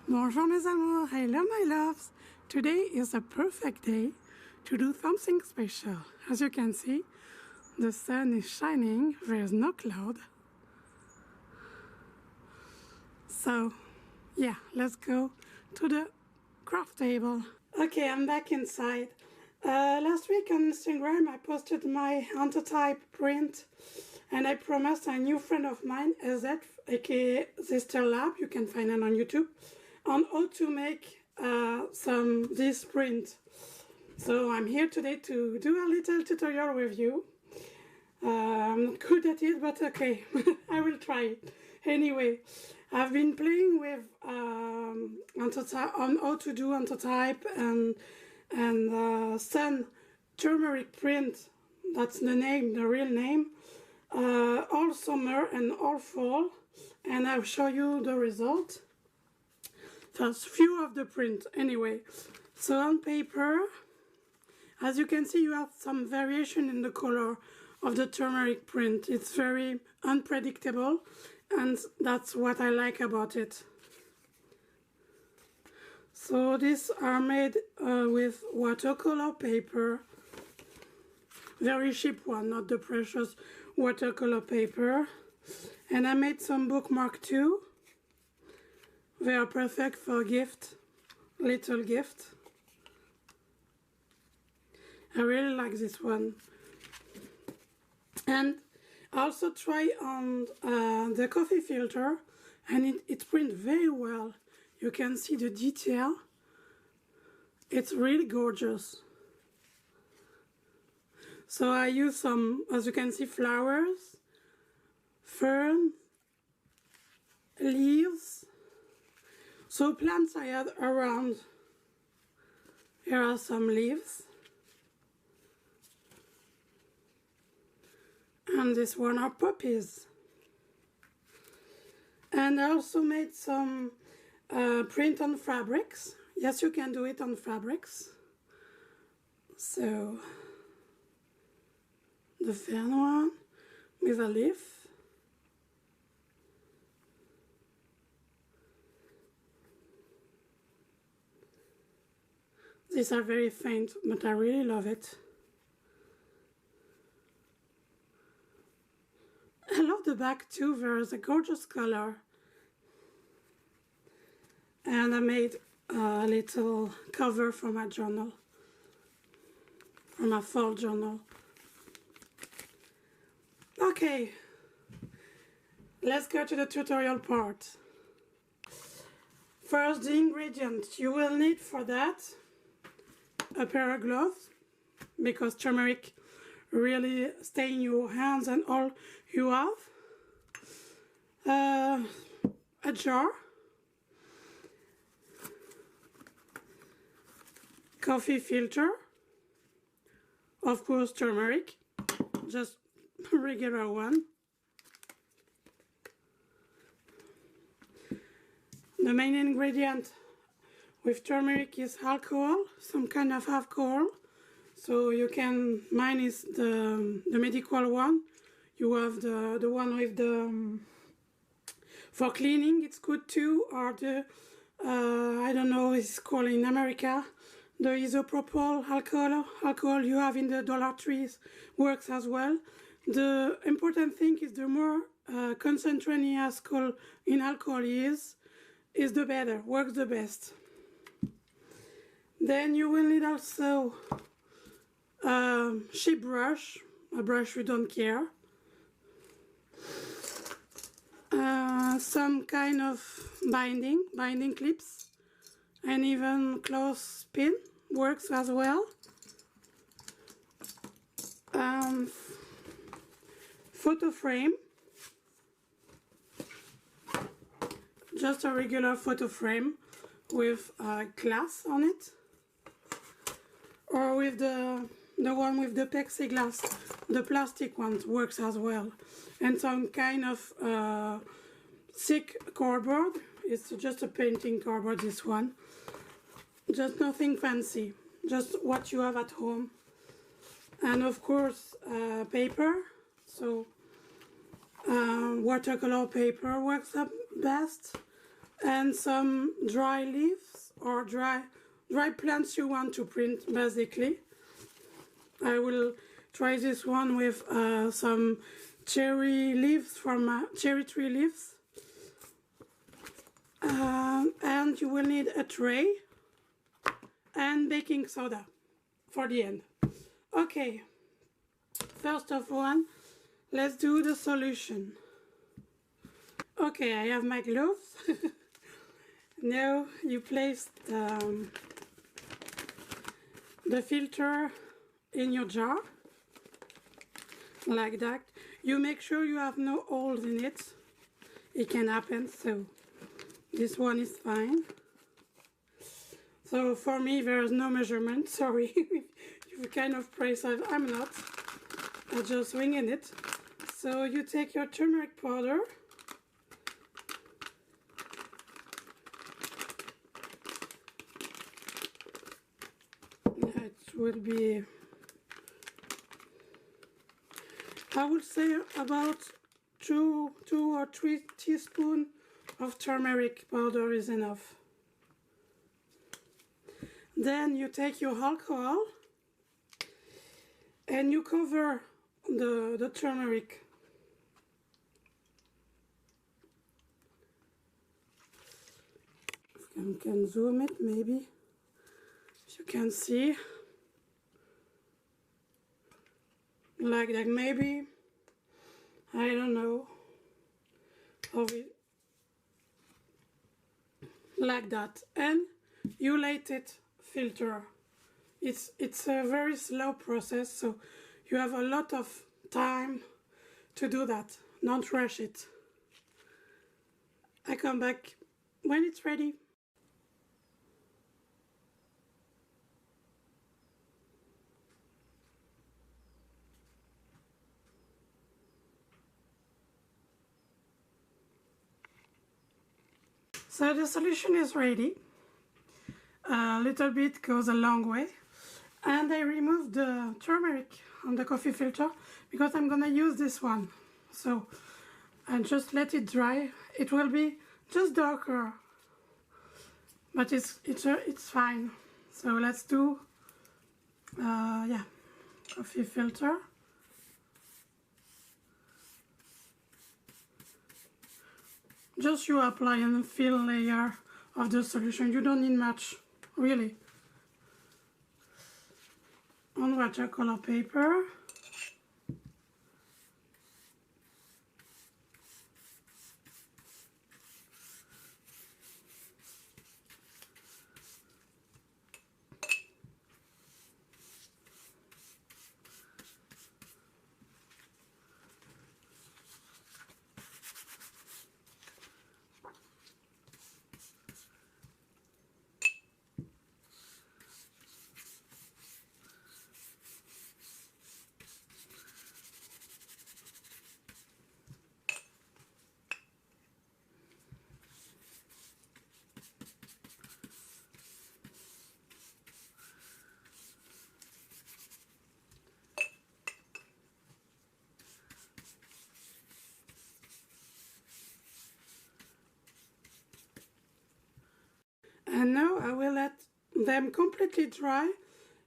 Bonjour mes amours, hello my loves. Today is a perfect day to do something special. As you can see, the sun is shining, there is no cloud. So yeah, let's go to the craft table. Okay, I'm back inside. Last week on Instagram I posted my Anthotype print and I promised a new friend of mine, Azet, aka Sister Lab, you can find it on YouTube, on how to make this print. So I'm here today to do a little tutorial with you. I'm not good at it, but okay, I will try it. Anyway, I've been playing with Anthotype, on how to do Anthotype and Sun turmeric print. That's the name, the real name. All summer and all fall, and I'll show you the result. First, few of the print anyway. So on paper, as you can see, you have some variation in the color of the turmeric print. It's very unpredictable, and that's what I like about it. So these are made with watercolor paper, very cheap one, not the precious watercolor paper. And I made some bookmark too. They are perfect for gift, little gift. I really like this one. And I also try on the coffee filter, and it prints very well. You can see the detail. It's really gorgeous. So I use some, as you can see, flowers, fern, leaves. So plants I had around. Here are some leaves. And this one are poppies. And I also made some print on fabrics. Yes, you can do it on fabrics. So the fern one with a leaf. These are very faint, but I really love it. I love the back too, there is a gorgeous color. And I made a little cover for my journal, for my fall journal. Okay, let's go to the tutorial part. First, the ingredients you will need for that: a pair of gloves, because turmeric really stay in your hands and all you have. A jar, coffee filter, of course turmeric, just regular one. The main ingredient with turmeric is alcohol, some kind of alcohol. So you can, mine is the medical one. You have the one with the, for cleaning it's good too, or the, I don't know, it's called in America, the isopropyl alcohol you have in the Dollar Trees works as well. The important thing is the more concentrated in alcohol is the better, works the best. Then you will need also cheap brush, a brush you don't care, some kind of binding clips, and even clothespin works as well. Photo frame, just a regular photo frame with glass on it, or with the one with the plexiglass, the plastic one works as well. And some kind of thick cardboard. It's just a painting cardboard, this one. Just nothing fancy, just what you have at home. And of course paper, so watercolor paper works up best. and some dry leaves or dry plants you want to print, basically. I will try this one with some cherry leaves from cherry tree leaves. And you will need a tray and baking soda for the end. Okay, first of all, let's do the solution. Okay, I have my gloves. Now you place the filter in your jar, like that. You make sure you have no holes in it. It can happen, so this one is fine. So for me there is no measurement, sorry. You're kind of precise, I'm not. I just wing in it. So you take your turmeric powder. It would be, I would say, about 2 or 3 teaspoons of turmeric powder is enough. Then you take your alcohol and you cover the turmeric. If you can zoom it, maybe, if you can see. Like that, maybe, I don't know, like that, and you let it filter. It's a very slow process, so you have a lot of time to do that. Don't rush it. I come back when it's ready. So the solution is ready. A little bit goes a long way. And I removed the turmeric on the coffee filter because I'm gonna use this one. So I just let it dry. It will be just darker, but it's fine. So let's do yeah, coffee filter. Just you apply and fill layer of the solution. You don't need much, really. On watercolor paper. And now I will let them completely dry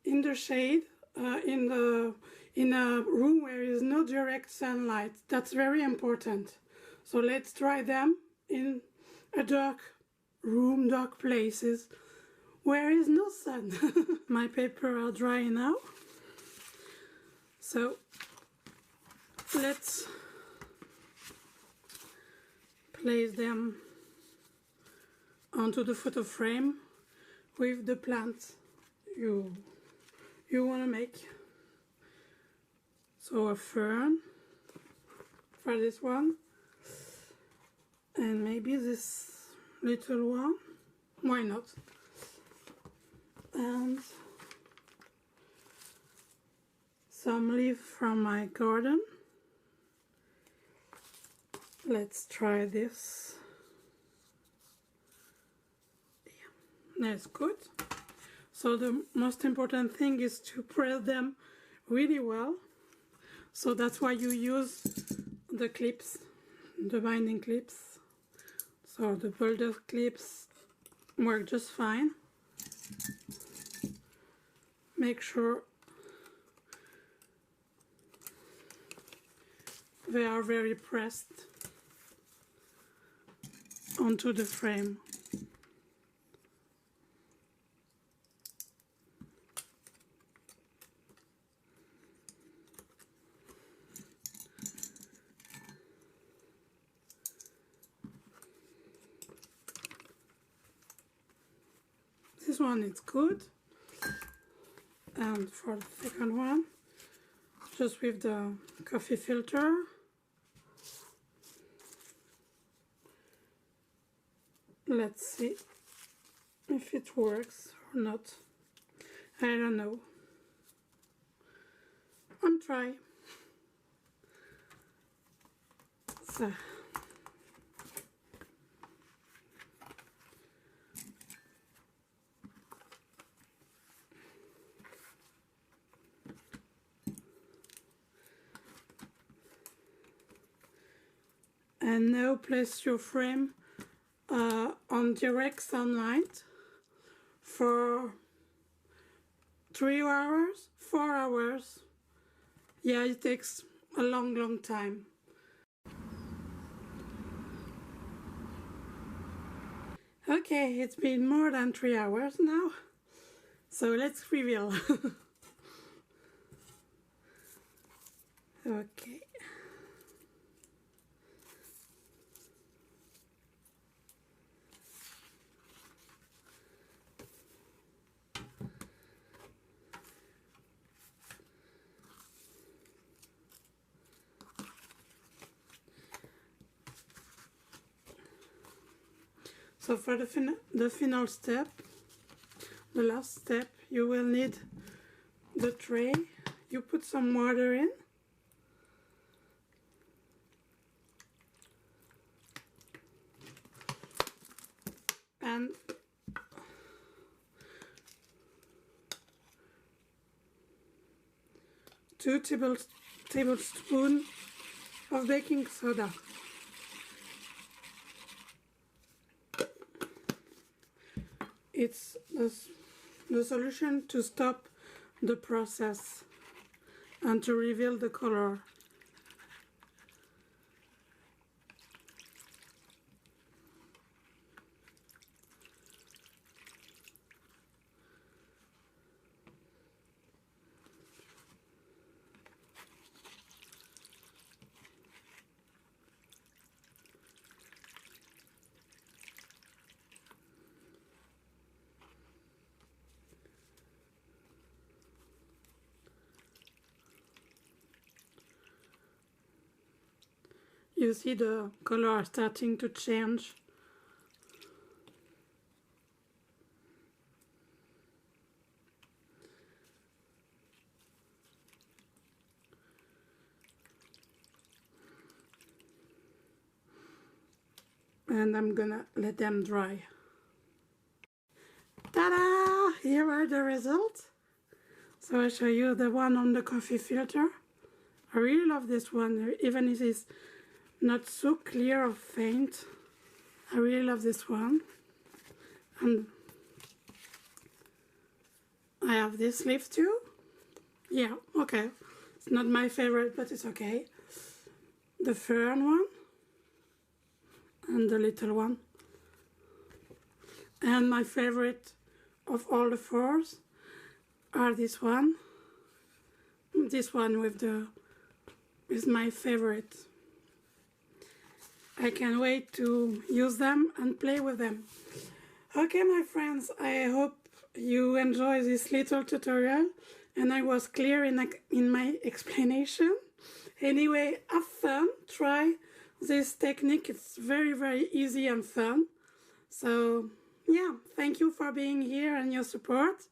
in the shade, in a room where there is no direct sunlight. That's very important. So let's dry them in a dark room, dark places where is no sun. My paper are dry now. So let's place them onto the photo frame with the plant you want to make. So a fern for this one, and maybe this little one, why not? And some leaf from my garden. Let's try this. That's good. So the most important thing is to press them really well. So that's why you use the clips, the binding clips. So the boulder clips work just fine. Make sure they are very pressed onto the frame. This one is good. And for the second one, just with the coffee filter. Let's see if it works or not. I don't know. I'm trying. So. And now place your frame on direct sunlight for 3 hours, 4 hours. Yeah, it takes a long time. Okay, it's been more than 3 hours now, so let's reveal. Okay. So for the final step, the last step, you will need the tray. You put some water in. And two tablespoons of baking soda. It's the solution to stop the process and to reveal the color. You see the color starting to change. And I'm gonna let them dry. Ta-da! Here are the results. So I'll show you the one on the coffee filter. I really love this one, even if it's not so clear or faint. I really love this one. And I have this leaf too. Yeah, okay. It's not my favorite, but it's okay. The fern one. And the little one. And my favorite of all the fours are this one. This one is my favorite. I can't wait to use them and play with them. Okay, my friends, I hope you enjoy this little tutorial and I was clear in my explanation. Anyway, have fun, try this technique. It's very easy and fun. So yeah, thank you for being here and your support.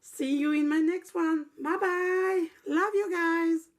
See you in my next one. Bye bye. Love you guys.